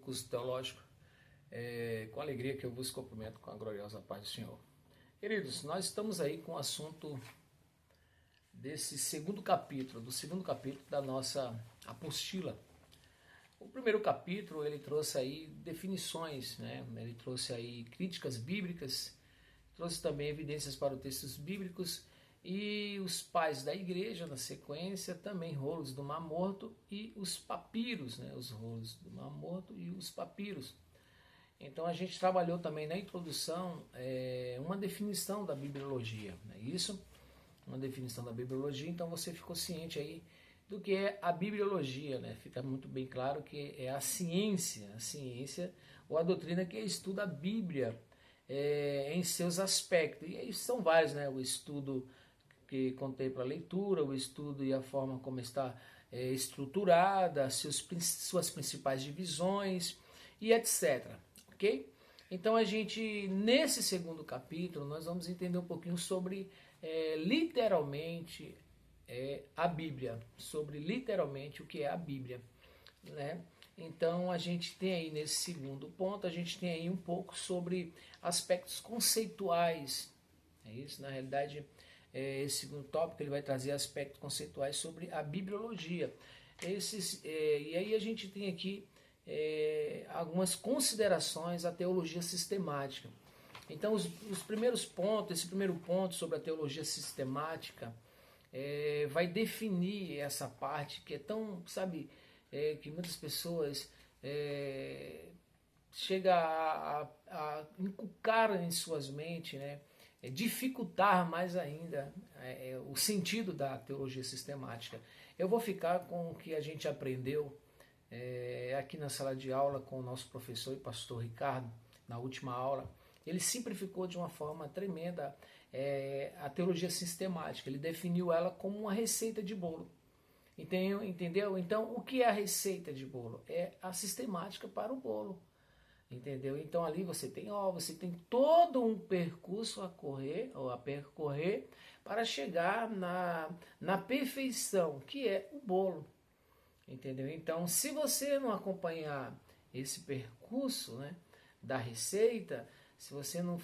Curso teológico, com alegria que eu vos cumprimento com a gloriosa paz do Senhor. Queridos, nós estamos aí com o assunto do segundo capítulo da nossa apostila. O primeiro capítulo, ele trouxe aí definições, né? Ele trouxe aí críticas bíblicas, trouxe também evidências para os textos bíblicos e os pais da igreja, na sequência, também rolos do Mar Morto e os papiros, né? Os rolos do Mar Morto e os papiros. Então a gente trabalhou também na introdução uma definição da bibliologia, não é isso? Uma definição da bibliologia, então você ficou ciente aí do que é a bibliologia, né? Fica muito bem claro que é a ciência ou a doutrina que estuda a Bíblia em seus aspectos. E aí são vários, né? O estudo que contempla a leitura, o estudo e a forma como está estruturada, suas principais divisões e etc. Ok? Então a gente, nesse segundo capítulo, nós vamos entender um pouquinho sobre literalmente a Bíblia, sobre literalmente o que é a Bíblia, né? Então a gente tem aí nesse segundo ponto, a gente tem aí um pouco sobre aspectos conceituais, é isso? Na realidade, esse segundo tópico ele vai trazer aspectos conceituais sobre a bibliologia. E aí a gente tem aqui algumas considerações à teologia sistemática. Então os primeiros pontos, esse primeiro ponto sobre a teologia sistemática vai definir essa parte que é tão, sabe, que muitas pessoas chegam a inculcar em suas mentes, né? Dificultar mais ainda o sentido da teologia sistemática. Eu vou ficar com o que a gente aprendeu aqui na sala de aula com o nosso professor e pastor Ricardo, na última aula. Ele simplificou de uma forma tremenda a teologia sistemática. Ele definiu ela como uma receita de bolo. Entendeu? Então, o que é a receita de bolo? É a sistemática para o bolo. Entendeu? Então ali você tem todo um percurso a percorrer para chegar na perfeição, que é o bolo. Entendeu? Então, se você não acompanhar esse percurso, né, da receita, se você não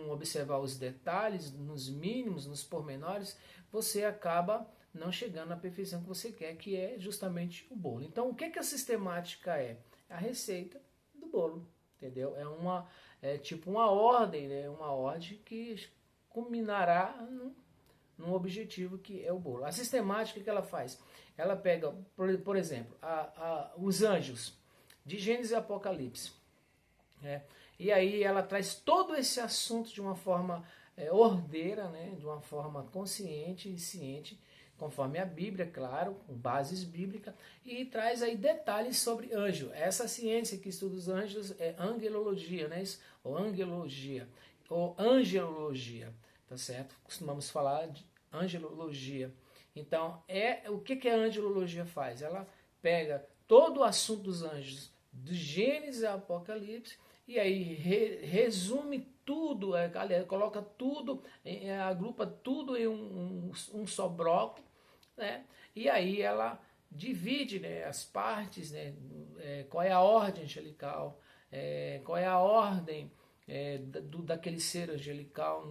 observar os detalhes, nos mínimos, nos pormenores, você acaba não chegando na perfeição que você quer, que é justamente o bolo. Então, o que a sistemática é? A receita do bolo. Entendeu? É tipo uma ordem, né? Uma ordem que culminará num objetivo que é o bolo. A sistemática que ela faz? Ela pega, por exemplo, os anjos de Gênesis e Apocalipse. E aí ela traz todo esse assunto de uma forma ordeira, né? De uma forma consciente e ciente, conforme a Bíblia, claro, com bases bíblicas, e traz aí detalhes sobre anjo. Essa ciência que estuda os anjos é angelologia, né? Ou angelologia, tá certo? Costumamos falar de angelologia. Então, o que a angelologia faz? Ela pega todo o assunto dos anjos, de Gênesis a Apocalipse, e aí resume tudo, coloca tudo, agrupa tudo em um só bloco, né? E aí ela divide, né, as partes, né, qual é a ordem angelical, qual é a ordem daquele ser angelical.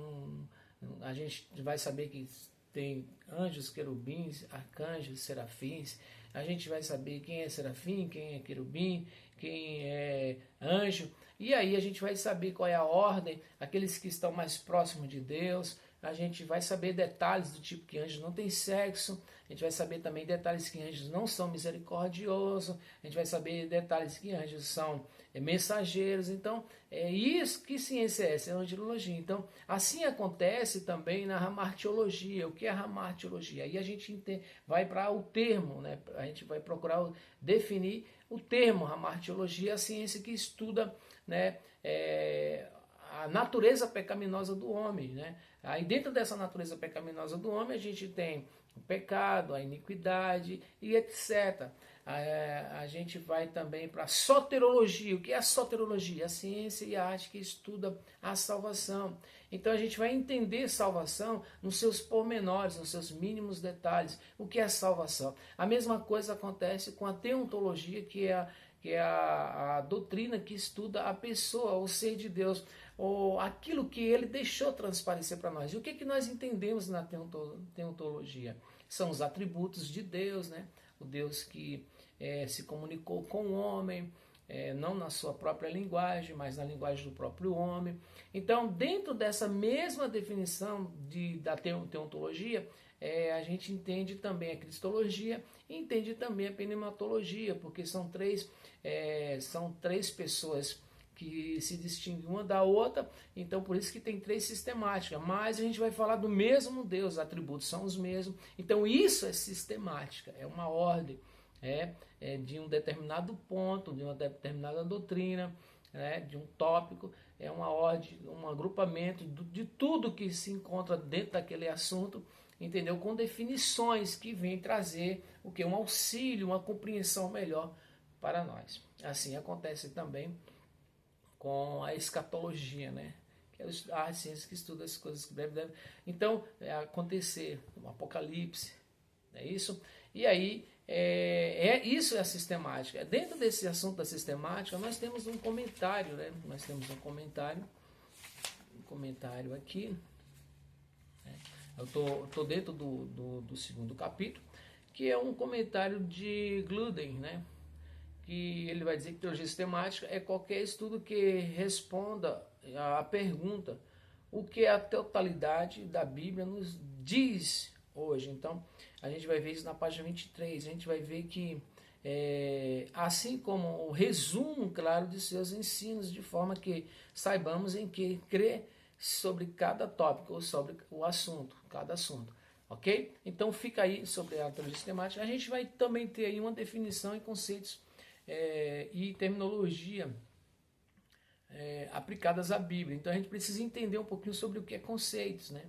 A gente vai saber que tem anjos, querubins, arcanjos, serafins. A gente vai saber quem é serafim, quem é querubim, quem é anjo. E aí a gente vai saber qual é a ordem, aqueles que estão mais próximos de Deus. A gente vai saber detalhes do tipo que anjos não têm sexo. A gente vai saber também detalhes que anjos não são misericordiosos. A gente vai saber detalhes que anjos são mensageiros. Então, é isso. Que ciência é essa? É a angelologia. Então, assim acontece também na hamartiologia. O que é a hamartiologia? Aí a gente vai para o termo, né? A gente vai procurar definir o termo hamartiologia, a ciência que estuda, né, a natureza pecaminosa do homem, né? Aí dentro dessa natureza pecaminosa do homem a gente tem o pecado, a iniquidade e etc. A gente vai também para a soterologia. O que é a soterologia? A ciência e a arte que estuda a salvação. Então a gente vai entender salvação nos seus pormenores, nos seus mínimos detalhes. O que é salvação? A mesma coisa acontece com a teontologia, que é que é a doutrina que estuda a pessoa, o ser de Deus, ou aquilo que ele deixou transparecer para nós. E o que, que nós entendemos na teontologia? São os atributos de Deus, né? O Deus que se comunicou com o homem, não na sua própria linguagem, mas na linguagem do próprio homem. Então, dentro dessa mesma definição da teontologia, a gente entende também a cristologia e entende também a pneumatologia, porque são três pessoas que se distinguem uma da outra, então por isso que tem três sistemáticas, mas a gente vai falar do mesmo Deus, os atributos são os mesmos, então isso é sistemática, é uma ordem, de um determinado ponto, de uma determinada doutrina, de um tópico, é uma ordem, um agrupamento de tudo que se encontra dentro daquele assunto, entendeu? Com definições que vêm trazer o que? Um auxílio, uma compreensão melhor para nós. Assim acontece também com a escatologia, né? Que é a ciência que estuda as coisas que devem. Então, acontecer um apocalipse, é isso? E aí, isso é a sistemática. Dentro desse assunto da sistemática, nós temos um comentário, né? Nós temos um comentário aqui. Eu estou dentro do segundo capítulo, que é um comentário de Gruden, né? Que ele vai dizer que teologia sistemática é qualquer estudo que responda à pergunta: o que a totalidade da Bíblia nos diz hoje? Então, a gente vai ver isso na página 23, a gente vai ver que, assim como o resumo claro de seus ensinos, de forma que saibamos em que crer sobre cada tópico, ou sobre o assunto, cada assunto. Ok? Então fica aí sobre a teologia sistemática. A gente vai também ter aí uma definição e conceitos e terminologia aplicadas à Bíblia. Então a gente precisa entender um pouquinho sobre o que é conceitos, né?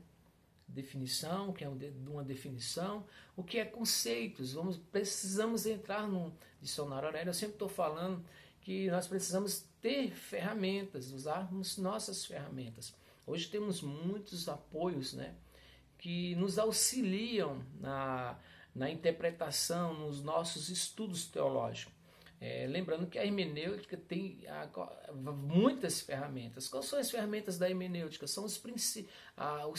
Definição, o que é uma definição, o que é conceitos. Precisamos entrar no dicionário Aurélio. Eu sempre estou falando que nós precisamos ter ferramentas, usarmos nossas ferramentas. Hoje temos muitos apoios, né, que nos auxiliam na interpretação, nos nossos estudos teológicos. Lembrando que a hermenêutica tem muitas ferramentas. Quais são as ferramentas da hermenêutica? São os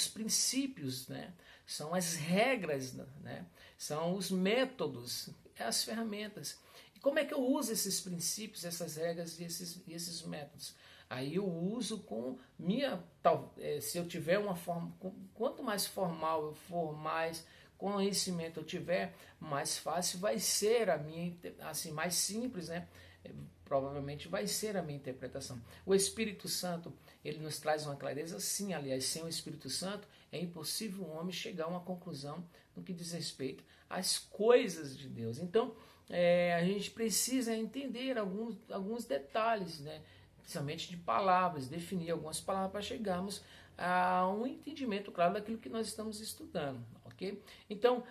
princípios, né? São as regras, né? São os métodos, as ferramentas. E como é que eu uso esses princípios, essas regras e esses métodos? Aí eu uso com se eu tiver uma forma, quanto mais formal eu for, mais conhecimento eu tiver, mais fácil vai ser a minha, assim, mais simples, né? Provavelmente vai ser a minha interpretação. O Espírito Santo, ele nos traz uma clareza, sim, aliás, sem o Espírito Santo é impossível um homem chegar a uma conclusão no que diz respeito às coisas de Deus. Então, a gente precisa entender alguns detalhes, né? Principalmente de palavras, definir algumas palavras para chegarmos a um entendimento claro daquilo que nós estamos estudando, ok? Então,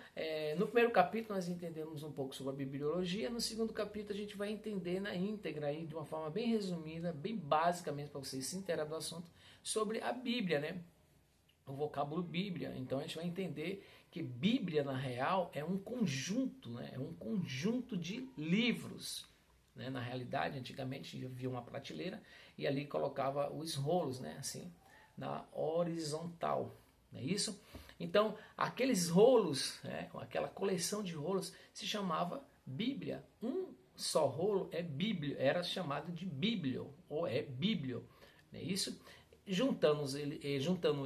no primeiro capítulo nós entendemos um pouco sobre a bibliologia, no segundo capítulo a gente vai entender na íntegra, aí, de uma forma bem resumida, bem básica mesmo, para vocês se inteirar do assunto, sobre a Bíblia, né? O vocábulo Bíblia. Então a gente vai entender que Bíblia, na real, é um conjunto, né? É um conjunto de livros. Né? Na realidade, antigamente havia uma prateleira e ali colocava os rolos, né? Assim, na horizontal, não é isso? Então, aqueles rolos, aquela coleção de rolos se chamava Bíblia. Um só rolo é Bíblia, era chamado de Bíblio, ou é Bíblio, não é isso? Juntando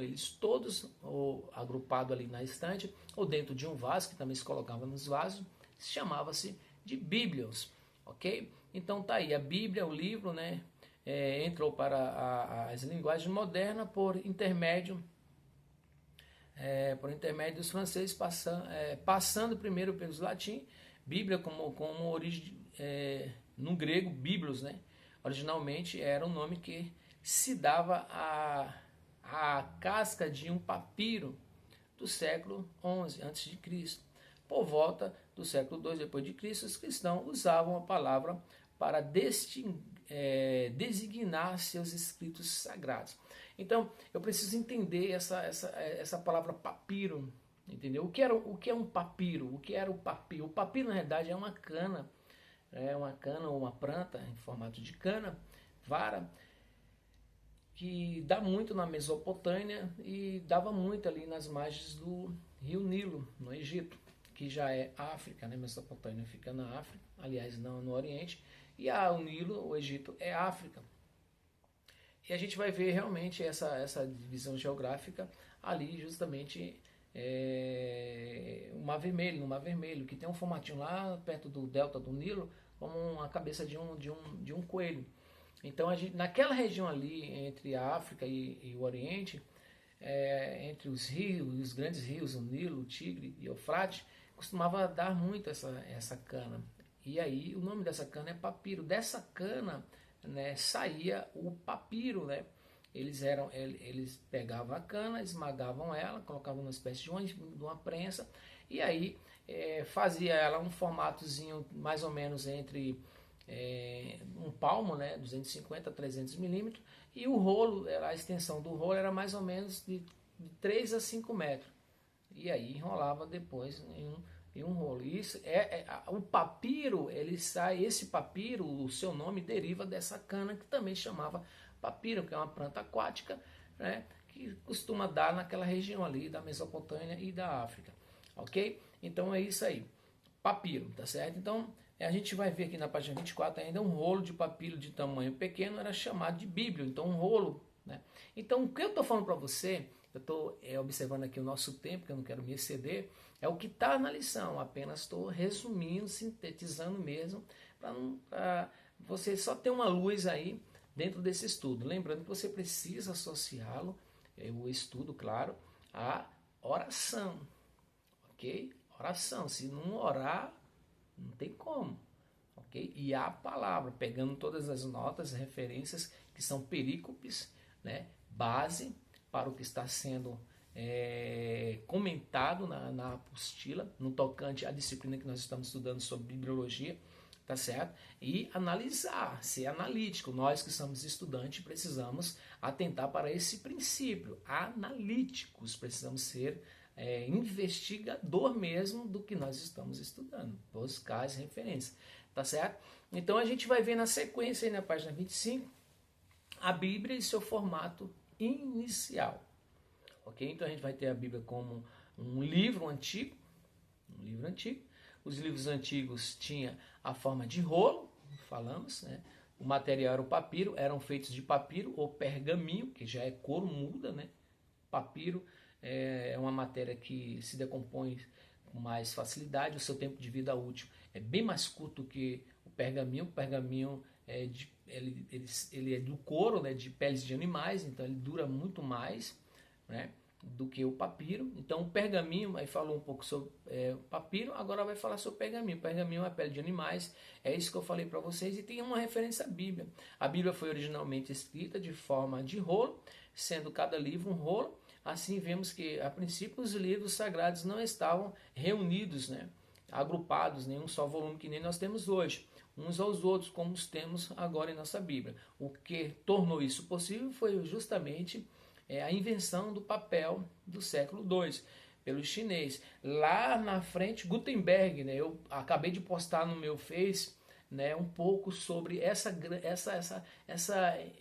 eles todos, ou agrupado ali na estante, ou dentro de um vaso, que também se colocava nos vasos, chamava-se de Bíblios, ok? Então tá aí, a Bíblia, o livro, né, entrou para as linguagens modernas por intermédio dos franceses, passando primeiro pelos latim, Bíblia como origem, no grego, Biblos, né, originalmente era um nome que se dava à casca de um papiro do século XI a.C. Por volta do século II depois de Cristo, os cristãos usavam a palavra para designar seus escritos sagrados. Então, eu preciso entender essa palavra papiro, entendeu? O que é um papiro? O que era o papiro? O papiro, na realidade, é uma cana é uma cana ou uma planta em formato de cana, vara, que dá muito na Mesopotâmia e dava muito ali nas margens do rio Nilo, no Egito, que já é África, né? Mesopotâmia fica na África, aliás, não no Oriente, e o Nilo, o Egito, é África. E a gente vai ver realmente essa divisão geográfica ali justamente no Mar Vermelho, que tem um formatinho lá perto do delta do Nilo, como uma cabeça de um coelho. Então, naquela região ali, entre a África e o Oriente, entre os rios, os grandes rios, o Nilo, o Tigre e o Eufrates, costumava dar muito essa cana. E aí, o nome dessa cana é papiro. Dessa cana, né, saía o papiro, né? Eles pegavam a cana, esmagavam ela, colocavam numa espécie de uma prensa, e aí fazia ela um formatozinho mais ou menos entre um palmo, né, 250 a 300 milímetros, e o rolo, a extensão do rolo era mais ou menos de 3 a 5 metros. E aí enrolava depois em um rolo. Isso o papiro, esse papiro, o seu nome deriva dessa cana que também chamava papiro, que é uma planta aquática, né, que costuma dar naquela região ali da Mesopotâmia e da África. Ok? Então é isso aí. Papiro, tá certo? Então a gente vai ver aqui na página 24 ainda um rolo de papiro de tamanho pequeno era chamado de bíblio, então um rolo, né? Então o que eu estou falando para você, eu estou observando aqui o nosso tempo, que eu não quero me exceder, é o que está na lição, apenas estou resumindo, sintetizando mesmo, para você só ter uma luz aí dentro desse estudo. Lembrando que você precisa associá-lo, o estudo, claro, à oração, ok? Oração, se não orar, não tem como, ok? E a palavra, pegando todas as notas, referências que são perícopes, né? Base para o que está sendo comentado na apostila, no tocante à disciplina que nós estamos estudando sobre bibliologia, tá certo? E analisar, ser analítico. Nós que somos estudantes precisamos atentar para esse princípio, analíticos, precisamos ser investigador mesmo do que nós estamos estudando, buscar as referências, tá certo? Então a gente vai ver na sequência aí na página 25 a Bíblia e seu formato inicial, ok? Então a gente vai ter a Bíblia como um livro antigo, Os livros antigos tinham a forma de rolo, falamos, né? O material era o papiro, eram feitos de papiro ou pergaminho, que já é couro, muda, né? Papiro é uma matéria que se decompõe com mais facilidade, o seu tempo de vida útil é bem mais curto que o pergaminho. O pergaminho ele é do couro, né, de peles de animais, então ele dura muito mais, né, do que o papiro. Então o pergaminho, aí falou um pouco sobre o papiro, agora vai falar sobre o pergaminho. O pergaminho é a pele de animais, é isso que eu falei para vocês, e tem uma referência à Bíblia. A Bíblia foi originalmente escrita de forma de rolo, sendo cada livro um rolo. Assim vemos que, a princípio, os livros sagrados não estavam reunidos, né, agrupados em um só volume que nem nós temos hoje, uns aos outros, como os temos agora em nossa Bíblia. O que tornou isso possível foi justamente a invenção do papel do século II, pelo chinês. Lá na frente, Gutenberg, né, eu acabei de postar no meu Face, né, um pouco sobre essa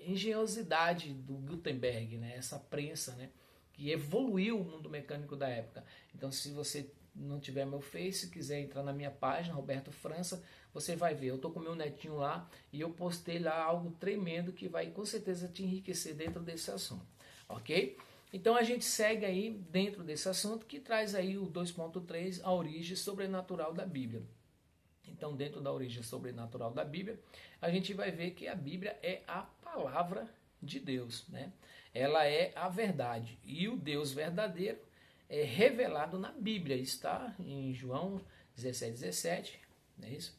engenhosidade do Gutenberg, né, essa prensa, né, que evoluiu o mundo mecânico da época. Então, se você não tiver meu Face, quiser entrar na minha página, Roberto França, você vai ver. Eu estou com meu netinho lá e eu postei lá algo tremendo que vai com certeza te enriquecer dentro desse assunto, ok? Então a gente segue aí dentro desse assunto que traz aí o 2.3, a origem sobrenatural da Bíblia. Então, dentro da origem sobrenatural da Bíblia, a gente vai ver que a Bíblia é a palavra de Deus, né? Ela é a verdade, e o Deus verdadeiro é revelado na Bíblia, está em João 17:17, não é isso?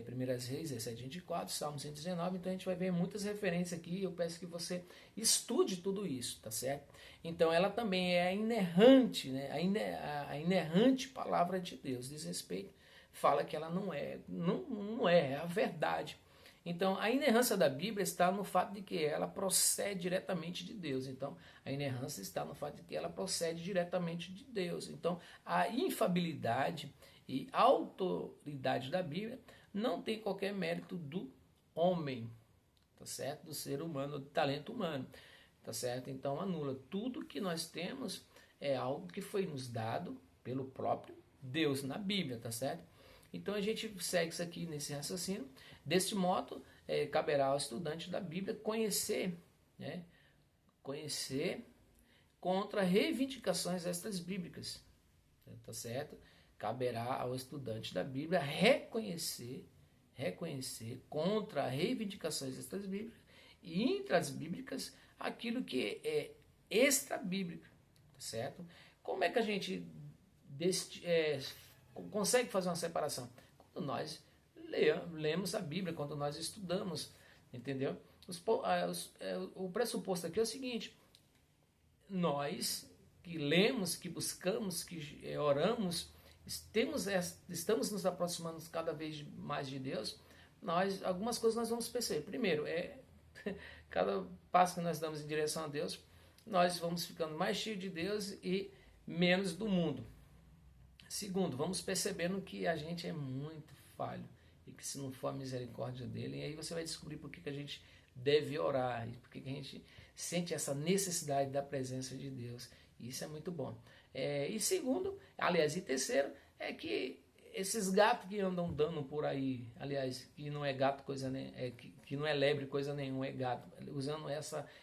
1 Reis 17:24, Salmo 119, então a gente vai ver muitas referências aqui, eu peço que você estude tudo isso, tá certo? Então ela também é a inerrante, né? A inerrante palavra de Deus, diz respeito, fala que ela não é a verdade. Então, a inerrância da Bíblia está no fato de que ela procede diretamente de Deus. Então, a inerrância está no fato de que ela procede diretamente de Deus. Então, a infabilidade e autoridade da Bíblia não tem qualquer mérito do homem, tá certo? Do ser humano, do talento humano, tá certo? Então anula. Tudo que nós temos é algo que foi nos dado pelo próprio Deus na Bíblia, tá certo? Então a gente segue isso aqui nesse raciocínio. Deste modo, caberá ao estudante da Bíblia conhecer, né? Conhecer contra reivindicações extras bíblicas, tá certo? Caberá ao estudante da Bíblia reconhecer contra reivindicações extras bíblicas e intrasbíblicas aquilo que é extra bíblico, tá certo? Como é que a gente consegue fazer uma separação? Quando nós lemos a Bíblia, quando nós estudamos, entendeu? O pressuposto aqui é o seguinte: nós que lemos, que buscamos, que oramos, estamos nos aproximando cada vez mais de Deus, algumas coisas nós vamos perceber. Primeiro, cada passo que nós damos em direção a Deus, nós vamos ficando mais cheios de Deus e menos do mundo. Segundo, vamos percebendo que a gente é muito falho e que se não for a misericórdia dele, aí você vai descobrir por que a gente deve orar e por que a gente sente essa necessidade da presença de Deus. Isso é muito bom. E segundo, aliás, e terceiro, é que esses gatos que andam dando por aí, aliás, que não é gato coisa nem, que não é lebre coisa nenhuma, é gato, usando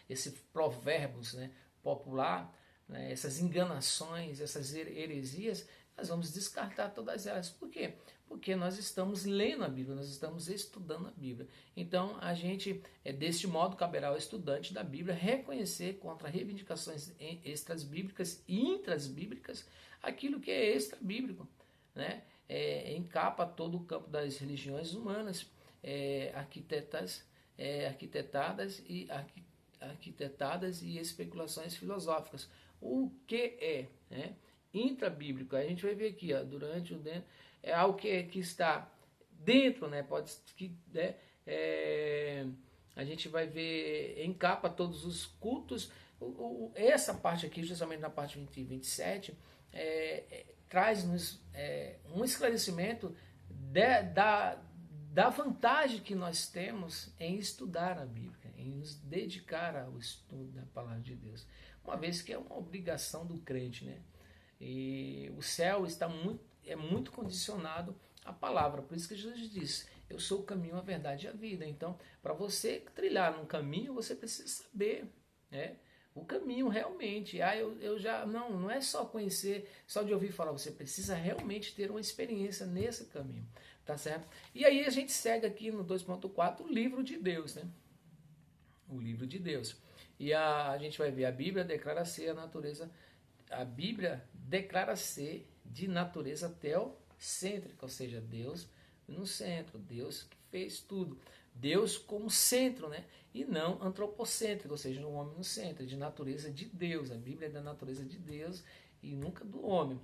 esse provérbios, né, popular, né, essas enganações, essas heresias, nós vamos descartar todas elas. Por quê? Porque nós estamos lendo a Bíblia, nós estamos estudando a Bíblia. Então, a gente, deste modo, caberá ao estudante da Bíblia reconhecer contra reivindicações extras bíblicas e intras bíblicas aquilo que é extra bíblico, né? Encapa todo o campo das religiões humanas, arquitetadas e especulações filosóficas. O que é, né, intrabíblico? A gente vai ver aqui, ó, durante o dentro, é algo que está dentro, né? A gente vai ver, encapa todos os cultos. Essa parte aqui, justamente na parte 20 e 27, traz-nos um esclarecimento da vantagem que nós temos em estudar a Bíblia, em nos dedicar ao estudo da palavra de Deus, uma vez que é uma obrigação do crente, né? E o céu é muito condicionado à palavra, por isso que Jesus disse: eu sou o caminho, a verdade e a vida. Então, para você trilhar num caminho, você precisa saber, né, o caminho realmente. Não é só conhecer, só de ouvir falar, você precisa realmente ter uma experiência nesse caminho, tá certo? E aí a gente segue aqui no 2.4 o livro de Deus, né? O livro de Deus. E a gente vai ver a Bíblia declara ser de natureza teocêntrica, ou seja, Deus no centro, Deus que fez tudo, Deus como centro, né? E não antropocêntrico, ou seja, o homem no centro, de natureza de Deus. A Bíblia é da natureza de Deus e nunca do homem,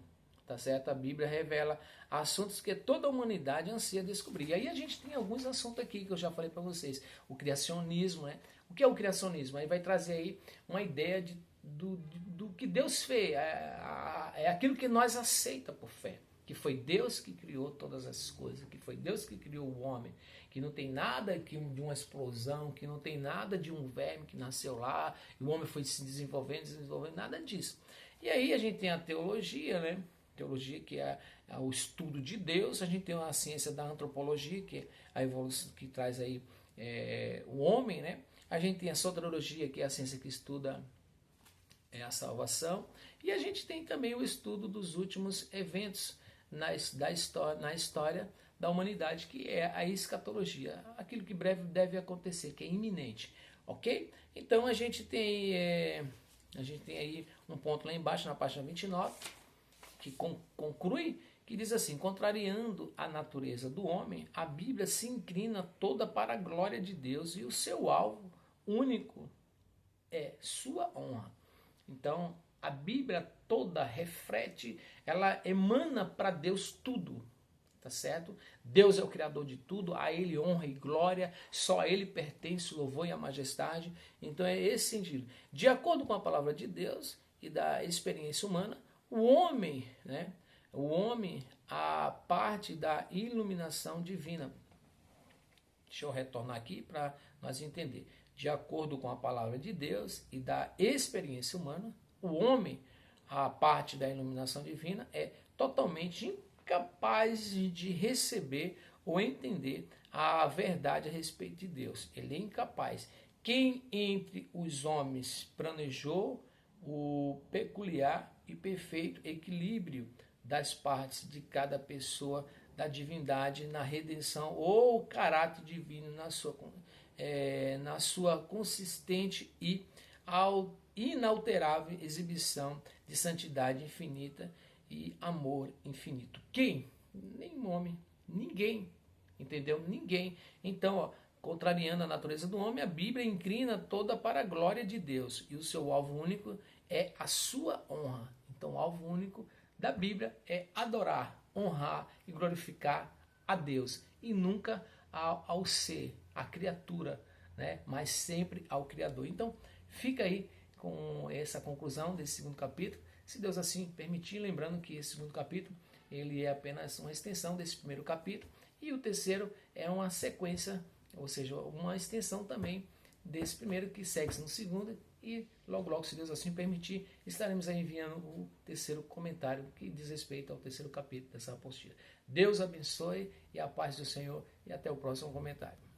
tá certo? A Bíblia revela assuntos que toda a humanidade ansia descobrir. E aí a gente tem alguns assuntos aqui que eu já falei para vocês. O criacionismo, né? O que é o criacionismo? Aí vai trazer aí uma ideia do que Deus fez, é aquilo que nós aceita por fé, que foi Deus que criou todas as coisas, que foi Deus que criou o homem, que não tem nada de uma explosão, que não tem nada de um verme que nasceu lá, e o homem foi se desenvolvendo, nada disso. E aí a gente tem a teologia, né? Teologia que é o estudo de Deus. A gente tem a ciência da antropologia, que é a evolução, que traz aí o homem, né? A gente tem a soteriologia, que é a ciência que estuda a salvação, e a gente tem também o estudo dos últimos eventos na história da humanidade, que é a escatologia, aquilo que breve deve acontecer, que é iminente, ok? Então a gente tem aí um ponto lá embaixo, na página 29, que conclui, que diz assim: contrariando a natureza do homem, a Bíblia se inclina toda para a glória de Deus e o seu alvo único é sua honra. Então, a Bíblia toda reflete, ela emana para Deus tudo, tá certo? Deus é o Criador de tudo, a Ele honra e glória, só a Ele pertence o louvor e a majestade. Então é esse sentido. De acordo com a palavra de Deus e da experiência humana, o homem, né? O homem, a parte da iluminação divina. Deixa eu retornar aqui para nós entender. De acordo com a palavra de Deus e da experiência humana, o homem, a parte da iluminação divina, é totalmente incapaz de receber ou entender a verdade a respeito de Deus. Ele é incapaz. Quem entre os homens planejou o peculiar e perfeito equilíbrio das partes de cada pessoa da divindade na redenção ou o caráter divino na sua consistente e inalterável exibição de santidade infinita e amor infinito. Quem? Nenhum homem, ninguém, entendeu? Ninguém. Então, ó, contrariando a natureza do homem, a Bíblia inclina toda para a glória de Deus e o seu alvo único é a sua honra. Então, o alvo único da Bíblia é adorar, honrar e glorificar a Deus e nunca ao ser, à criatura, né? Mas sempre ao Criador. Então, fica aí com essa conclusão desse segundo capítulo, se Deus assim permitir, lembrando que esse segundo capítulo ele é apenas uma extensão desse primeiro capítulo e o terceiro é uma sequência, ou seja, uma extensão também desse primeiro que segue no segundo e logo, se Deus assim permitir, estaremos aí enviando o terceiro comentário que diz respeito ao terceiro capítulo dessa apostila. Deus abençoe e a paz do Senhor e até o próximo comentário.